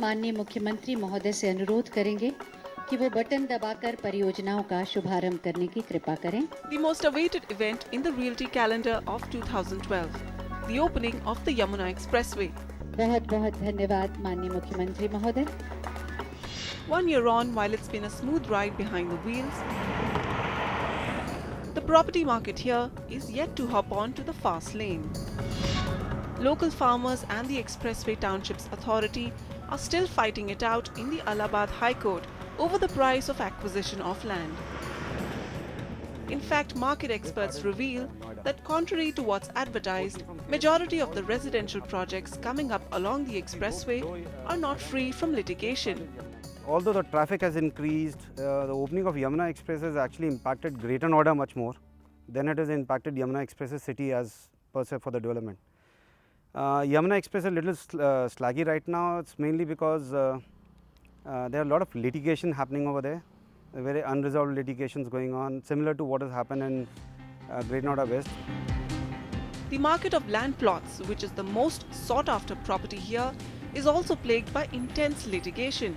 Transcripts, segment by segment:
माननीय मुख्यमंत्री महोदय से अनुरोध करेंगे कि वो बटन दबाकर परियोजनाओं का शुभारंभ करने की कृपा करें। The most awaited event in the Realty calendar of 2012, the opening of the Yamuna Expressway. बहुत बहुत धन्यवाद माननीय मुख्यमंत्री महोदय। 1 year on, while it's been a smooth ride behind the wheels, the property market here is yet to hop on to the fast lane. Local farmers and the Expressway Townships Authority are still fighting it out in the Allahabad High Court over the price of acquisition of land. In fact, market experts reveal that contrary to what's advertised, majority of the residential projects coming up along the expressway are not free from litigation. Although the traffic has increased, the opening of Yamuna Express has actually impacted Greater Noida much more than it has impacted Yamuna Express city as per se for the development. Yamuna Express is a little slaggy right now. It's mainly because there are a lot of litigation happening over there, very unresolved litigations going on, similar to what has happened in Greater Noida West. The market of land plots, which is the most sought after property here, is also plagued by intense litigation.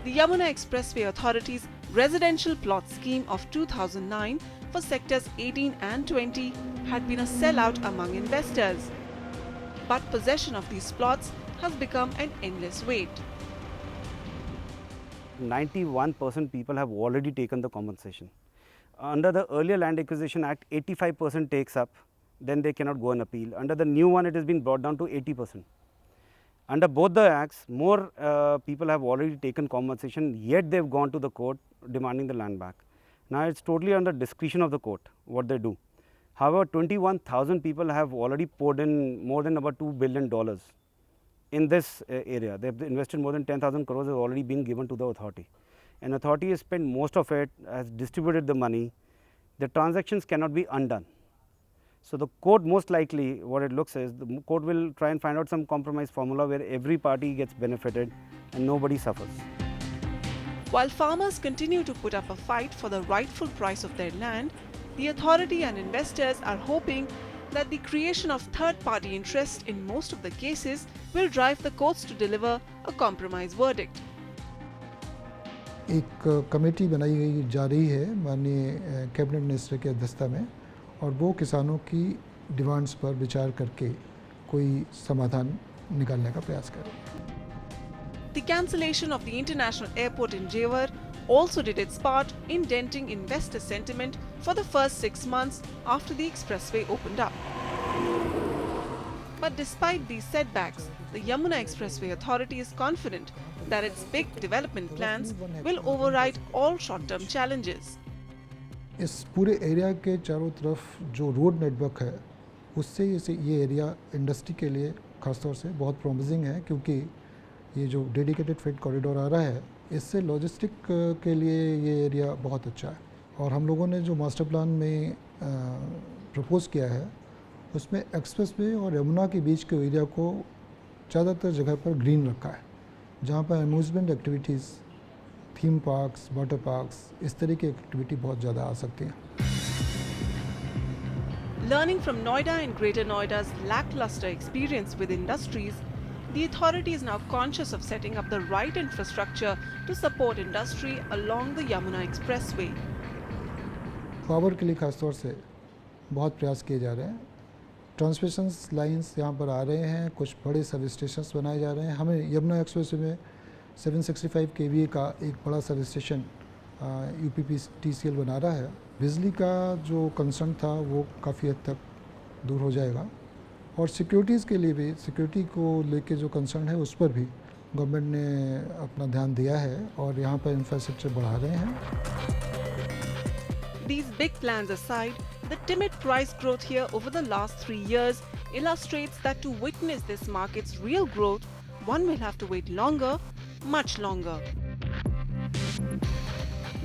The Yamuna Expressway Authority's residential plot scheme of 2009 for sectors 18 and 20 had been a sellout among investors. But possession of these plots has become an endless wait. 91% people have already taken the compensation. Under the earlier Land Acquisition Act, 85% takes up, then they cannot go and appeal. Under the new one, it has been brought down to 80%. Under both the acts, more people have already taken compensation, yet they have gone to the court demanding the land back. Now, it is totally under discretion of the court what they do. However, 21,000 people have already poured in more than about $2 billion in this area. They have invested more than 10,000 crores has already been given to the authority. And authority has spent most of it, has distributed the money. The transactions cannot be undone. So, the court most likely what it looks is the court will try and find out some compromise formula where every party gets benefited and nobody suffers. While farmers continue to put up a fight for the rightful price of their land, the authority and investors are hoping that the creation of third-party interest in most of the cases will drive the courts to deliver a compromise verdict. एक committee बनाई गई जा रही है माननीय cabinet minister की अध्यक्षता में और वो किसानों की डिमांड्स पर विचार करके कोई समाधान निकालने का प्रयास करें. The cancellation of the international airport in Jewar also did its part in denting investor sentiment for the first 6 months after the expressway opened up. But despite these setbacks, the Yamuna Expressway Authority is confident that its big development plans will override all short-term challenges. इस पूरे area के चारों तरफ जो road network है उससे ये area industry के लिए खासतौर से बहुत प्रॉमिसिंग है क्योंकि ये जो डेडिकेटेड फ्रेट कॉरिडोर आ रहा है इससे लॉजिस्टिक के लिए ये एरिया बहुत अच्छा है और हम लोगों ने जो मास्टर प्लान में प्रपोज़ किया है उसमें एक्सप्रेसवे और यमुना के बीच के एरिया को ज़्यादातर जगह पर ग्रीन रखा है जहाँ पर amusement activities, theme parks, water parks इस तरह की एक्टिविटी बहुत ज़्यादा आ सकती हैं. Learning from Noida and Greater Noida's lackluster experience with industries, the authority is now conscious of setting up the right infrastructure to support industry along the Yamuna Expressway. Power के लिए खासतौर से बहुत प्रयास किए जा रहे हैं. ट्रांसमिशन लाइंस यहाँ पर आ रहे हैं, कुछ बड़े सब स्टेशंस बनाए जा रहे हैं. हमें यमुना एक्सप्रेसवे में 765 kVA का एक बड़ा सब स्टेशन UPPTCL बना रहा है. बिजली का जो कंसर्न था वो काफ़ी हद तक दूर हो जाएगा और सिक्योरिटीज़ के लिए भी, सिक्योरिटी को लेके जो कंसर्न है उस पर भी गवर्नमेंट ने अपना ध्यान दिया है और यहाँ पर इंफ्रास्ट्रक्चर बढ़ा रहे हैं. These big plans aside, the timid price growth here over the last 3 years illustrates that to witness this market's real growth, one will have to wait longer, much longer.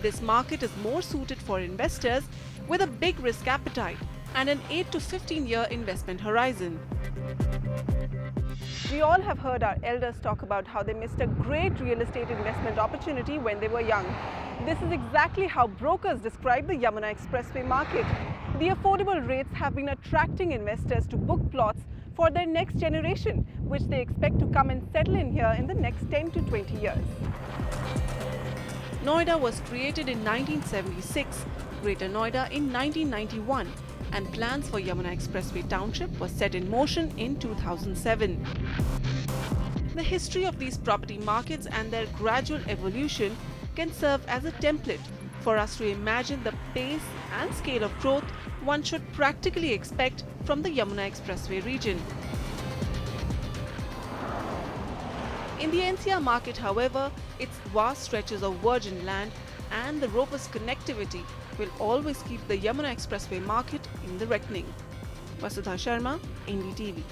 This market is more suited for investors with a big risk appetite and an 8 to 15 year investment horizon. We all have heard our elders talk about how they missed a great real estate investment opportunity when they were young. This is exactly how brokers describe the Yamuna Expressway market. The affordable rates have been attracting investors to book plots for their next generation, which they expect to come and settle in here in the next 10 to 20 years. Noida was created in 1976, Greater Noida in 1991, and plans for Yamuna Expressway Township were set in motion in 2007. The history of these property markets and their gradual evolution can serve as a template for us to imagine the pace and scale of growth one should practically expect from the Yamuna Expressway region. In the NCR market, however, its vast stretches of virgin land and the robust connectivity will always keep the Yamuna Expressway market in the reckoning. Vasudha Sharma, NDTV.